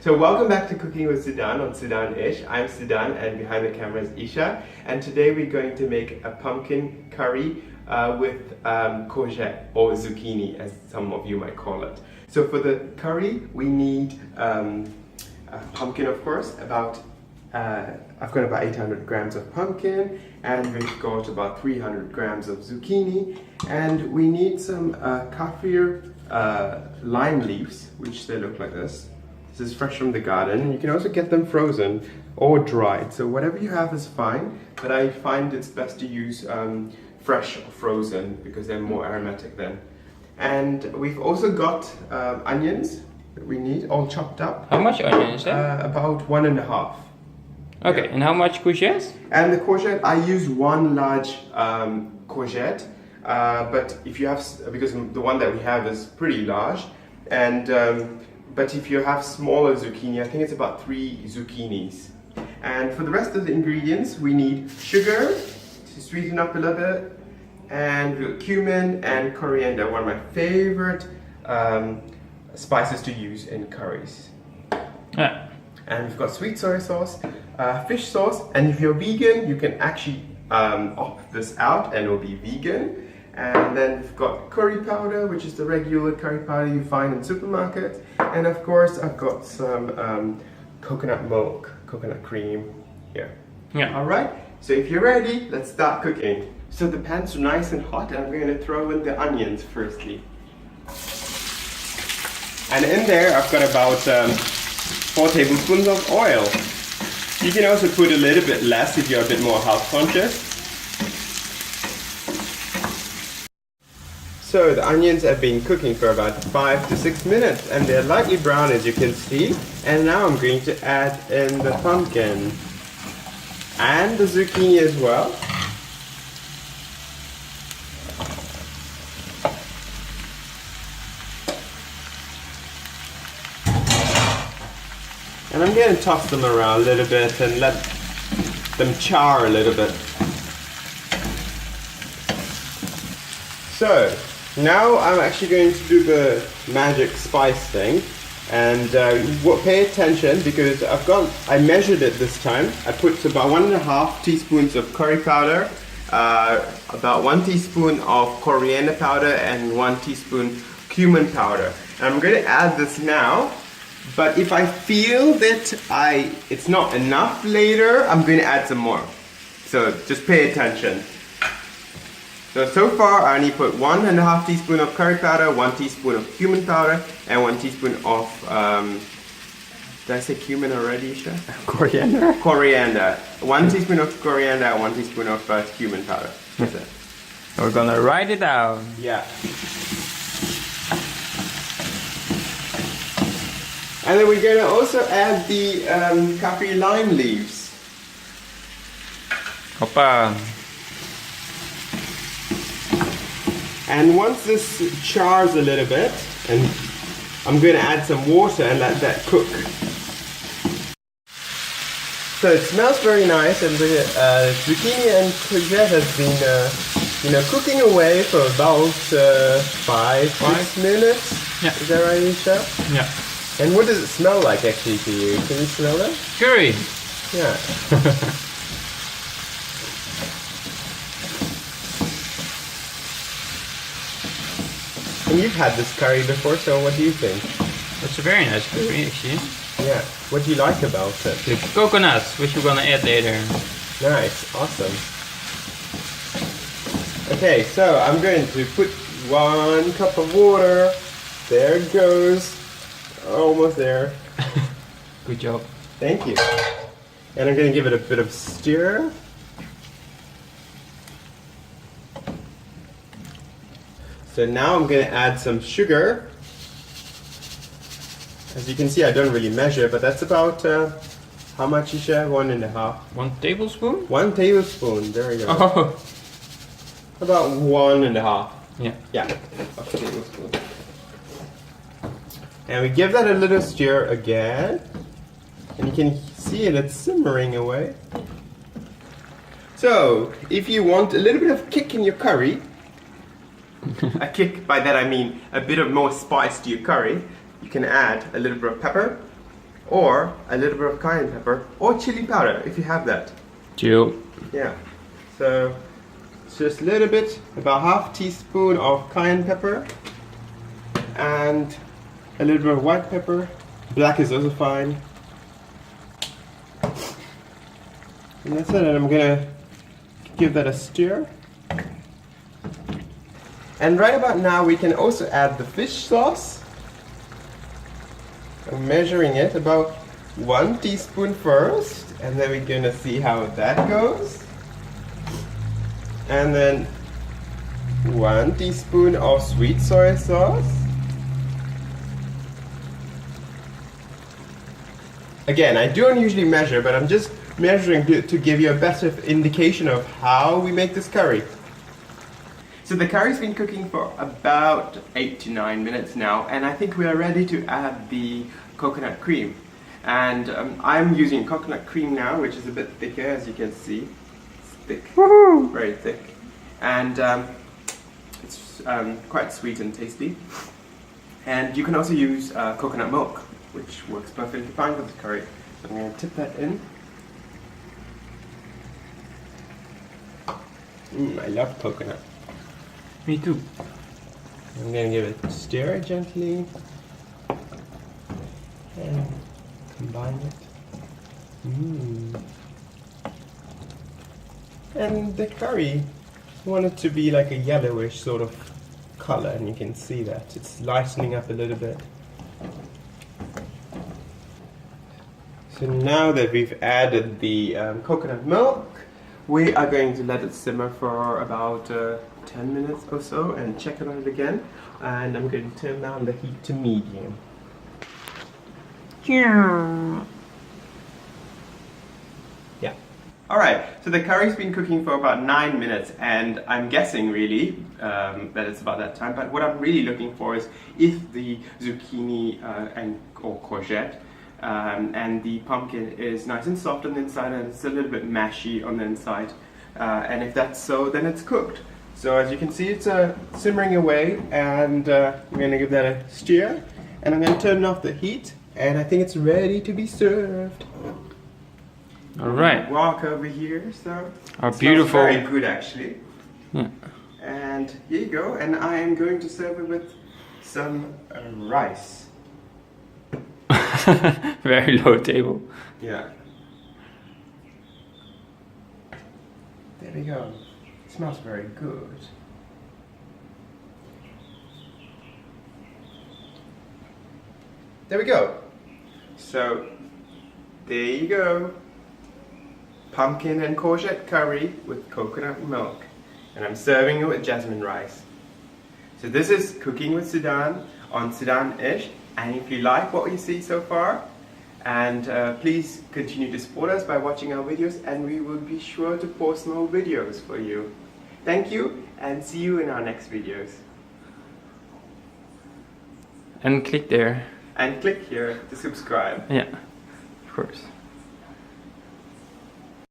So welcome back to Cooking with Sudhan on Sudhan-ish. I'm Sudhan and behind the camera is Isha. And today we're going to make a pumpkin curry with courgette or zucchini, as some of you might call it. So for the curry we need pumpkin, of course. I've got about 800 grams of pumpkin, and we've got about 300 grams of zucchini, and we need some Kaffir lime leaves, which they look like this. This is fresh from the garden. You can also get them frozen or dried, so whatever you have is fine, but I find it's best to use fresh or frozen because they're more aromatic then. And we've also got onions that we need, all chopped up. How much onion is that? About 1.5. Okay, Yeah. and how much courgette? And the courgette, I use one large courgette, but if you have, because the one that we have is pretty large, and but if you have smaller zucchini, I think it's about 3 zucchinis. And for the rest of the ingredients, we need sugar to sweeten up a little bit, and cumin and coriander, one of my favorite spices to use in curries. Yeah. And we've got sweet soy sauce, fish sauce, and if you're vegan, you can actually opt this out and it'll be vegan. And then we've got curry powder, which is the regular curry powder you find in supermarkets. And of course, I've got some coconut milk, coconut cream here. Yeah. All right, so if you're ready, let's start cooking. So the pan's nice and hot, and I'm going to throw in the onions firstly. And in there, I've got about 4 tablespoons of oil. You can also put a little bit less if you're a bit more health conscious. So the onions have been cooking for about 5 to 6 minutes and they're lightly brown, as you can see. And now I'm going to add in the pumpkin and the zucchini as well. And I'm going to toss them around a little bit and let them char a little bit. So now I'm actually going to do the magic spice thing, and pay attention because I measured it this time. I put about 1.5 teaspoons of curry powder, about 1 teaspoon of coriander powder, and 1 teaspoon cumin powder. And I'm going to add this now. But if I feel that it's not enough later, I'm going to add some more. So just pay attention. So far I only put 1.5 teaspoon of curry powder, 1 teaspoon of cumin powder, and 1 teaspoon of, did I say cumin already, Isha? Coriander? Coriander. 1 teaspoon of coriander and 1 teaspoon of cumin powder. That's it. We're gonna write it down. Yeah. And then we're going to also add the Kaffir lime leaves. Hoppa. And once this chars a little bit, and I'm going to add some water and let that cook. So it smells very nice, and the zucchini and courgette has been cooking away for about 5-6 minutes. Yeah. Is that right, Isha? Yeah. And what does it smell like actually to you? Can you smell that? Curry. Yeah. And you've had this curry before, so what do you think? That's a very nice curry, actually. Yeah. What do you like about it? The coconuts, which we're gonna add later. Nice. Awesome. Okay, so I'm going to put 1 cup of water. There it goes. Almost there. Good job. Thank you. And I'm going to give it a bit of stir. So now I'm going to add some sugar. As you can see, I don't really measure, but that's about, how much, Isha? 1.5. 1 tablespoon? 1 tablespoon, there we go. Oh. About 1.5. Yeah. Yeah, a tablespoon. And we give that a little stir again. And you can see it's simmering away. So, if you want a little bit of kick in your curry, a kick, by that I mean a bit of more spice to your curry, you can add a little bit of pepper or a little bit of cayenne pepper, or chili powder if you have that. Chill. Yeah. So it's just a little bit, about half teaspoon of cayenne pepper, and a little bit of white pepper. Black is also fine. And that's it, and I'm gonna give that a stir. And right about now we can also add the fish sauce. I'm measuring it about 1 teaspoon first, and then we're gonna see how that goes. And then 1 teaspoon of sweet soy sauce. Again, I don't usually measure, but I'm just measuring to give you a better indication of how we make this curry. So the curry's been cooking for about 8 to 9 minutes now, and I think we are ready to add the coconut cream. And I'm using coconut cream now, which is a bit thicker, as you can see. It's thick, very thick, and it's quite sweet and tasty. And you can also use coconut milk, which works perfectly fine for the curry. So I'm going to tip that in. I love coconut. Me too. I'm going to give it a stir gently and combine it. And the curry, I want it to be like a yellowish sort of color, and you can see that it's lightening up a little bit. So now that we've added the coconut milk, we are going to let it simmer for about 10 minutes or so and check it on it again. And I'm going to turn down the heat to medium. Yeah. Alright, so the curry's been cooking for about 9 minutes, and I'm guessing really that it's about that time. But what I'm really looking for is if the zucchini or courgette and the pumpkin is nice and soft on the inside and it's a little bit mashy on the inside. And if that's so, then it's cooked. So as you can see, it's simmering away, and I'm going to give that a stir. And I'm going to turn off the heat, and I think it's ready to be served. Alright. Walk over here, so Our it beautiful. smells very good actually. Yeah. And here you go, and I am going to serve it with some rice. Very low table. Yeah. There we go. It smells very good. There we go. So, there you go. Pumpkin and courgette curry with coconut milk. And I'm serving it with jasmine rice. So this is Cooking with Sudhan on Sudhan-ish. And if you like what you see so far, and please continue to support us by watching our videos, and we will be sure to post more videos for you. Thank you, and see you in our next videos. And click there. And click here to subscribe. Yeah, of course.